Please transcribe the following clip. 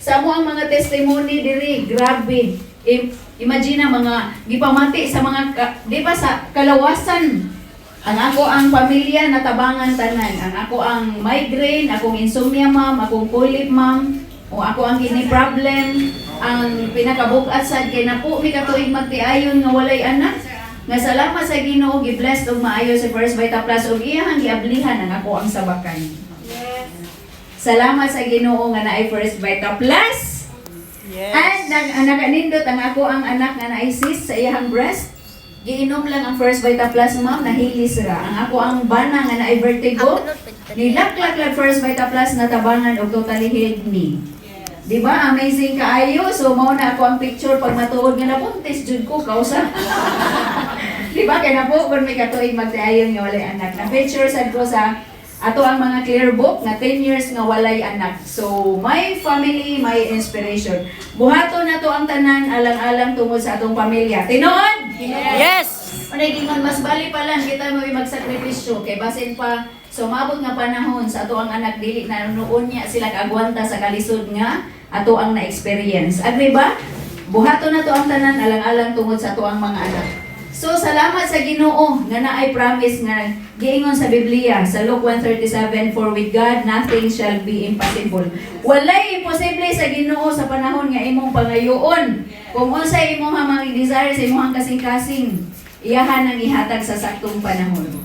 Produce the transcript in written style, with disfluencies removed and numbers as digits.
Sa mo ang mga testimony diri, grabe. Imagine mga gipamati sa mga di ba sa kalawasan. Ang ako ang pamilya natabangan tanan. Ang ako ang migraine, akong insomnia ma'am, akong colic ma'am, o ako ang kidney problem, ang pinakabukat sad kay napo mi katuig magtiayon nga walay anak. Nga salamat sa Ginoo gi-bless og maayo sa First Vita Plus ug iyang giablihan ang ako ang sabakan. Salamat sa Ginoo nga naay First Vita Plus. Yes. And nakanindot ang ako ang anak nga naay cyst sa iyang breast. Giinom lang ang First Vita Plus ma'am, nahilis ra. Ang ako ang bana nga naay vertigo. Nilaklak lang First Vita Plus natabangan og totally healed me. Di ba? Amazing kaayo. So mao na ako ang picture pag matuod nga nabuntis jud ko kausa. Di ba kay napo kun may katuig magdayon nga walay anak. Na picture sad ko sa ato ang mga clear book nga 10 years nga walay anak. So, my family, my inspiration. Buhato na to ang tanan, alang-alang tungod sa atong pamilya. Tinuod? Yes! Unay gingon, mas bali pa lang kita mo magsakripisyo. Kay basin pa, sumabot nga panahon sa ato ang anak, dili na noon niya sila kagwanta sa kalisod nga ato ang na-experience. Agri ba? Buhato na to ang tanan, alang-alang tungod sa ato ang mga anak. So, salamat sa Ginoo nga naay promise nga giingon sa Biblia sa Luke 1:37, for with God nothing shall be impossible. Walay imposible sa Ginoo sa panahon nga imong pangayoon. Kung unsay imong mga desire sa imong kasing-kasing, iyahan ang ihatag sa saktong panahon.